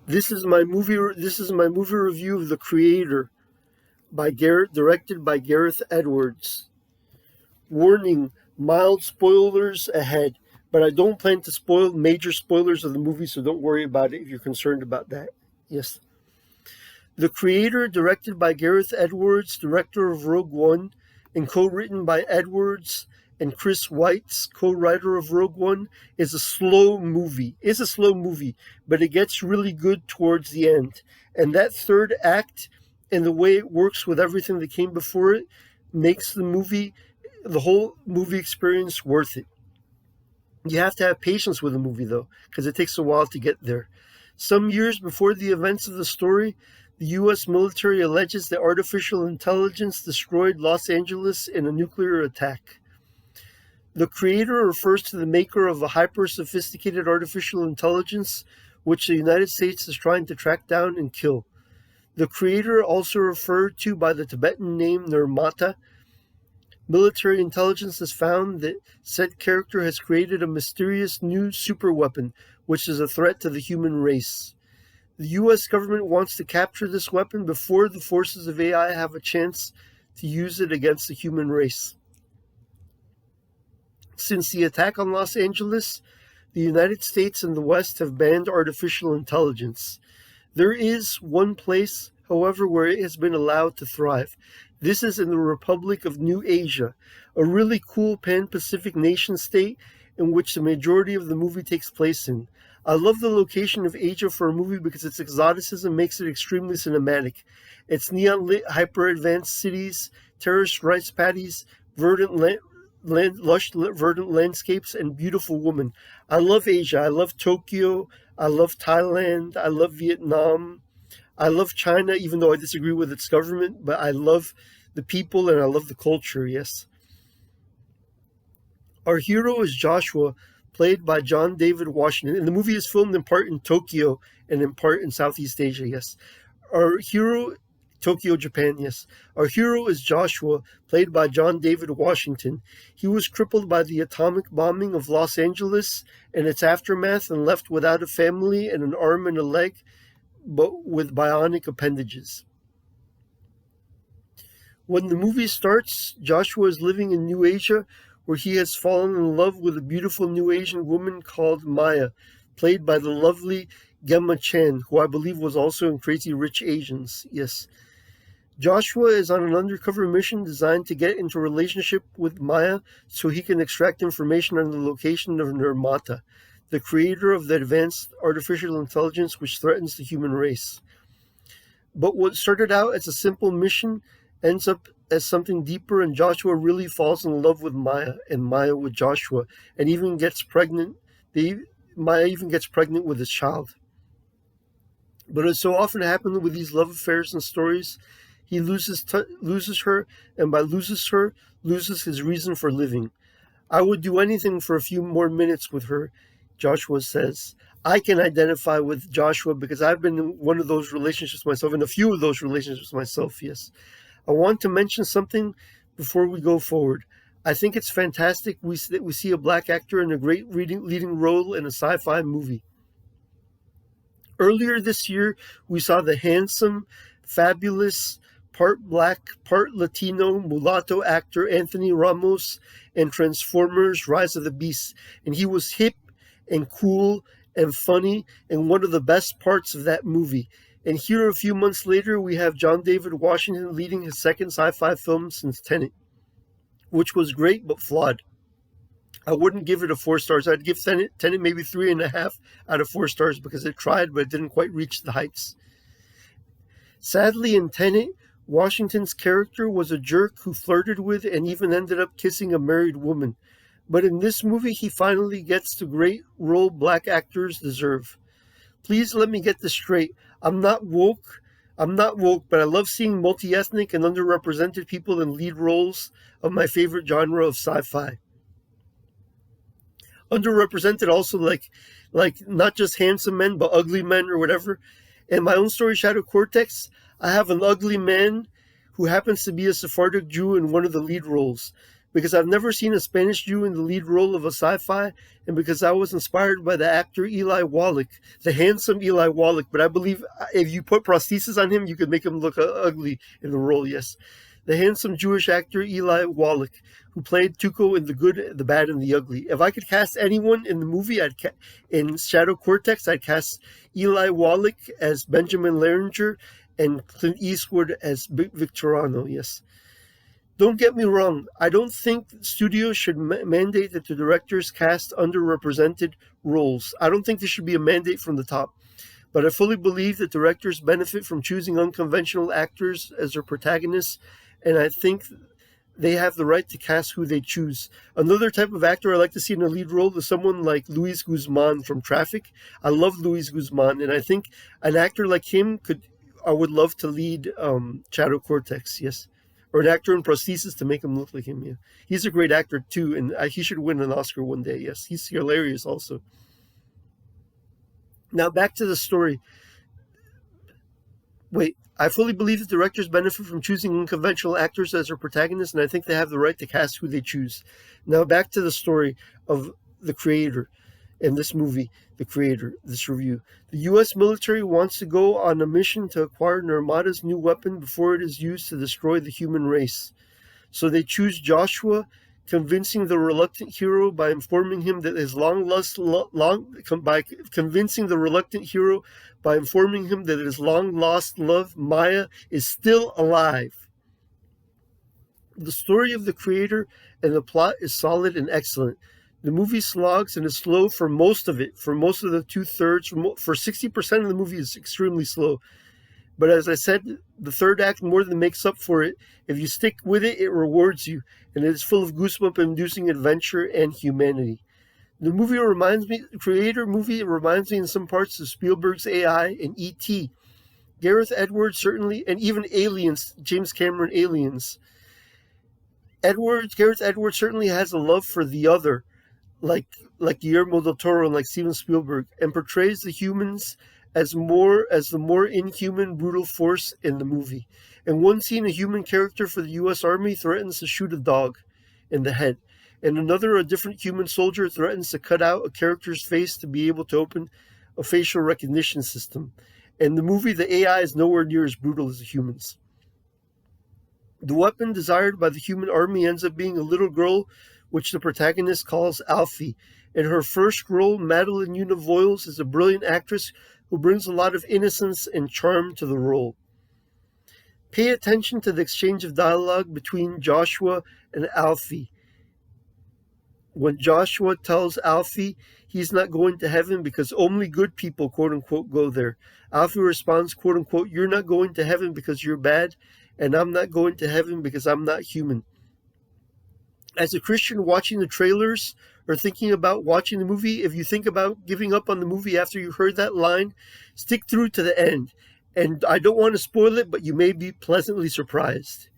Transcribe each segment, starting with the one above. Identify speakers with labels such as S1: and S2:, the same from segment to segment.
S1: This is my movie review of The Creator directed by Gareth Edwards. Warning: mild spoilers ahead, but I don't plan to spoil major spoilers of the movie, so don't worry about it if you're concerned about that. Yes. The Creator, directed by Gareth Edwards, director of Rogue One, and co-written by Edwards and Chris Weitz, co-writer of Rogue One, is a slow movie. It's a slow movie, but it gets really good towards the end. And that third act and the way it works with everything that came before it makes the whole movie experience worth it. You have to have patience with a movie, though, because it takes a while to get there. Some years before the events of the story, the U.S. military alleges that artificial intelligence destroyed Los Angeles in a nuclear attack. The Creator refers to the maker of a hyper-sophisticated artificial intelligence, which the United States is trying to track down and kill. The Creator, also referred to by the Tibetan name Nirmata, military intelligence has found that said character has created a mysterious new superweapon, which is a threat to the human race. The U.S. government wants to capture this weapon before the forces of AI have a chance to use it against the human race. Since the attack on Los Angeles, the United States and the West have banned artificial intelligence. There is one place, however, where it has been allowed to thrive. This is in the Republic of New Asia, a really cool pan-Pacific nation state in which the majority of the movie takes place in. I love the location of Asia for a movie because its exoticism makes it extremely cinematic. Its neon-lit, hyper-advanced cities, terraced rice paddies, lush verdant landscapes, and beautiful women. I love Asia. I love Tokyo. I love Thailand. I love Vietnam. I love China, even though I disagree with its government, but I love the people and I love the culture, yes. Our hero is Joshua, played by John David Washington. And the movie is filmed in part in Tokyo and in part in Southeast Asia, yes. Tokyo, Japan, yes. Our hero is Joshua, played by John David Washington. He was crippled by the atomic bombing of Los Angeles and its aftermath and left without a family and an arm and a leg, but with bionic appendages. When the movie starts, Joshua is living in New Asia, where he has fallen in love with a beautiful New Asian woman called Maya, played by the lovely Gemma Chan, who I believe was also in Crazy Rich Asians. Yes. Joshua is on an undercover mission designed to get into a relationship with Maya so he can extract information on the location of Nirmata, the creator of the advanced artificial intelligence which threatens the human race. But what started out as a simple mission ends up as something deeper, and Joshua really falls in love with Maya, and Maya with Joshua, and even gets pregnant. Maya even gets pregnant with his child. But as so often happens with these love affairs and stories, he loses her, and by loses her, loses his reason for living. I would do anything for a few more minutes with her, Joshua says. I can identify with Joshua because I've been in one of those relationships myself, in a few of those relationships myself, yes. I want to mention something before we go forward. I think it's fantastic that we see a black actor in a great leading role in a sci-fi movie. Earlier this year, we saw the handsome, fabulous, part black, part Latino mulatto actor Anthony Ramos in Transformers: Rise of the Beasts, and he was hip and cool and funny and one of the best parts of that movie. And here, a few months later, we have John David Washington leading his second sci-fi film since Tenet, which was great but flawed. I wouldn't give it a 4 stars. I'd give Tenet maybe 3.5 out of 4 stars because it tried, but it didn't quite reach the heights. Sadly, in Tenet, Washington's character was a jerk who flirted with and even ended up kissing a married woman. But in this movie, he finally gets the great role black actors deserve. Please let me get this straight. I'm not woke, but I love seeing multi-ethnic and underrepresented people in lead roles of my favorite genre of sci-fi. Underrepresented also like not just handsome men, but ugly men or whatever. In my own story, Shadow Cortex, I have an ugly man who happens to be a Sephardic Jew in one of the lead roles. because I've never seen a Spanish Jew in the lead role of a sci-fi, and because I was inspired by the actor Eli Wallach, the handsome Eli Wallach. But I believe if you put prosthesis on him, you could make him look ugly in the role, yes. The handsome Jewish actor Eli Wallach, who played Tuco in The Good, the Bad, and the Ugly. If I could cast anyone in the movie, in Shadow Cortex, I'd cast Eli Wallach as Benjamin Lerringer and Clint Eastwood as Victorino, yes. Don't get me wrong, I don't think studios should mandate that the directors cast underrepresented roles. I don't think there should be a mandate from the top. But I fully believe that directors benefit from choosing unconventional actors as their protagonists, and I think they have the right to cast who they choose. Another type of actor I like to see in a lead role is someone like Luis Guzman from Traffic. I love Luis Guzman, and I think an actor like him I would love to lead Shadow Cortex, yes. Or an actor in prosthesis to make him look like him, yeah. He's a great actor too, and he should win an Oscar one day, yes. He's hilarious also. Now back to the story. Wait, I fully believe that directors benefit from choosing unconventional actors as their protagonists, and I think they have the right to cast who they choose. Now back to the story of the creator in this movie, the creator, this review. The U.S. military wants to go on a mission to acquire Narmada's new weapon before it is used to destroy the human race. So they choose Joshua, convincing the reluctant hero by informing him that his long-lost love, Maya, is still alive. The story of the creator and the plot is solid and excellent. The movie slogs and is slow for most of it. For most of the 2/3, for 60% of the movie is extremely slow. But as I said, the third act more than makes up for it. If you stick with it, it rewards you, and it is full of goosebump-inducing adventure and humanity. The creator movie reminds me in some parts of Spielberg's AI and E.T. Gareth Edwards certainly, and even Aliens, James Cameron Aliens. Gareth Edwards certainly has a love for the other, like Guillermo del Toro and like Steven Spielberg, and portrays the humans as the more inhuman, brutal force in the movie. In one scene, a human character for the U.S. Army threatens to shoot a dog in the head. In another, a different human soldier threatens to cut out a character's face to be able to open a facial recognition system. In the movie, the AI is nowhere near as brutal as the humans. The weapon desired by the human army ends up being a little girl, which the protagonist calls Alfie. In her first role, Madeleine Yuna-Voiles is a brilliant actress who brings a lot of innocence and charm to the role. Pay attention to the exchange of dialogue between Joshua and Alfie. When Joshua tells Alfie he's not going to heaven because only good people, quote-unquote, go there, Alfie responds, quote-unquote, you're not going to heaven because you're bad, and I'm not going to heaven because I'm not human. As a Christian watching the trailers or thinking about watching the movie, if you think about giving up on the movie after you heard that line, stick through to the end. And I don't want to spoil it, but you may be pleasantly surprised.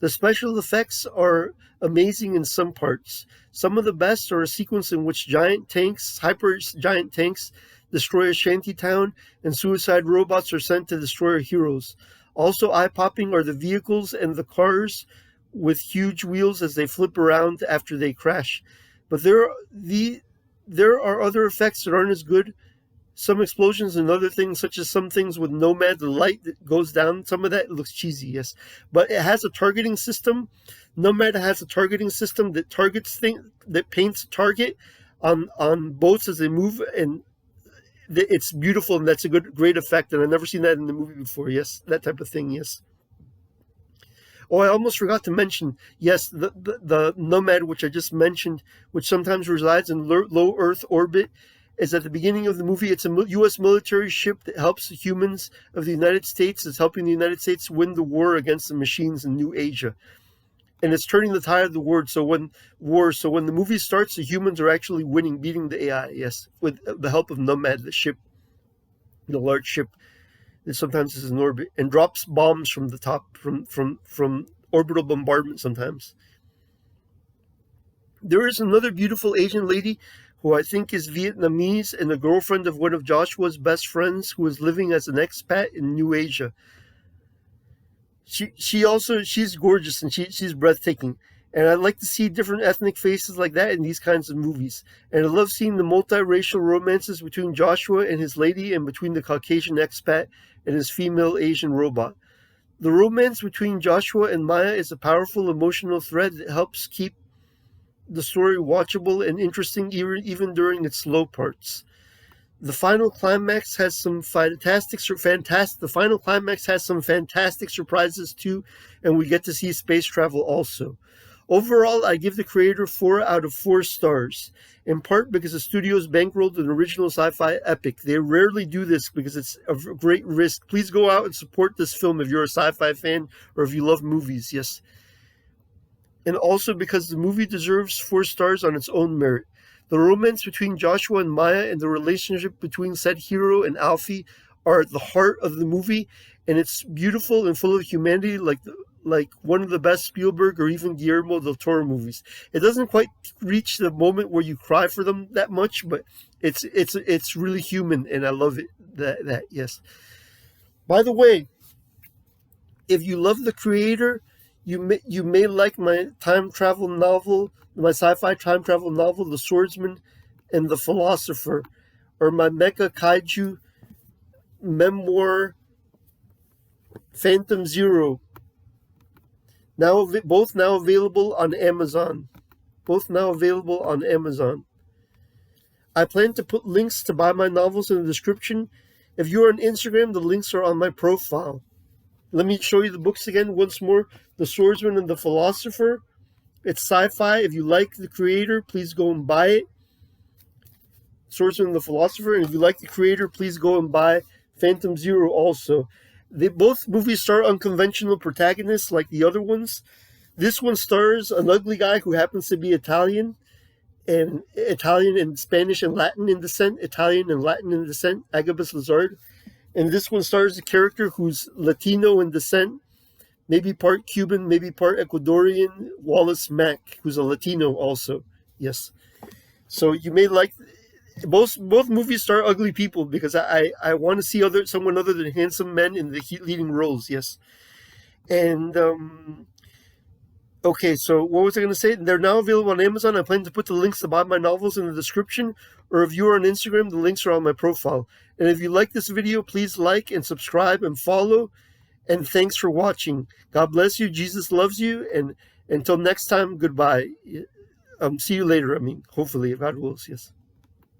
S1: The special effects are amazing in some parts. Some of the best are a sequence in which hyper giant tanks, destroy a shanty town, and suicide robots are sent to destroy our heroes. Also eye-popping are the vehicles and the cars with huge wheels as they flip around after they crash. But there are other effects that aren't as good. Some explosions and other things, such as some things with Nomad, the light that goes down, some of that looks cheesy, yes. But it has a targeting system. Nomad has a targeting system that paints a target on boats as they move, and it's beautiful, and that's a great effect, and I've never seen that in the movie before, yes, that type of thing, yes. Oh, I almost forgot to mention, yes, the Nomad, which I just mentioned, which sometimes resides in low Earth orbit, is at the beginning of the movie. It's a U.S. military ship that helps the humans of the United States. It's helping the United States win the war against the machines in New Asia. And it's turning the tide of the war. So when the movie starts, the humans are actually beating the AI, yes, with the help of Nomad, the large ship that sometimes is in orbit, and drops bombs from the top, from orbital bombardment sometimes. There is another beautiful Asian lady who I think is Vietnamese and the girlfriend of one of Joshua's best friends who is living as an expat in New Asia. She's gorgeous and she's breathtaking. And I like to see different ethnic faces like that in these kinds of movies. And I love seeing the multiracial romances between Joshua and his lady, and between the Caucasian expat and his female Asian robot. The romance between Joshua and Maya is a powerful emotional thread that helps keep the story watchable and interesting even during its slow parts. The final climax has some fantastic surprises too, and we get to see space travel also. Overall, I give The Creator 4 out of 4 stars, in part because the studio's bankrolled an original sci-fi epic. They rarely do this because it's a great risk. Please go out and support this film if you're a sci-fi fan or if you love movies, yes. And also because the movie deserves 4 stars on its own merit. The romance between Joshua and Maya and the relationship between said hero and Alfie are at the heart of the movie, and it's beautiful and full of humanity, like one of the best Spielberg or even Guillermo del Toro movies. It doesn't quite reach the moment where you cry for them that much, but it's really human, and I love it. That yes. By the way, if you love The Creator, you may like my time travel novel, my sci-fi time travel novel, The Swordsman and the Philosopher, or my mecha kaiju memoir, Phantom Zero. Both now available on Amazon. I plan to put links to buy my novels in the description. If you're on Instagram, the links are on my profile. Let me show you the books again once more. The Swordsman and the Philosopher. It's sci-fi. If you like The Creator, please go and buy it. Swordsman and the Philosopher. And if you like The Creator, please go and buy Phantom Zero also. Both movies star unconventional protagonists like the other ones. This one stars an ugly guy who happens to be Italian and Spanish and Latin in descent. Agabus Lazard. And this one stars a character who's Latino in descent, maybe part Cuban, maybe part Ecuadorian, Wallace Mack, who's a Latino also. Yes. So you may like both movies star ugly people because I want to see someone other than handsome men in the leading roles. Yes. And okay, so what was I going to say? They're now available on Amazon. I plan to put the links to buy my novels in the description, or if you're on Instagram, the links are on my profile. And if you like this video, please like and subscribe and follow. And thanks for watching. God bless you. Jesus loves you. And until next time, goodbye. See you later. Hopefully, if God wills. Yes.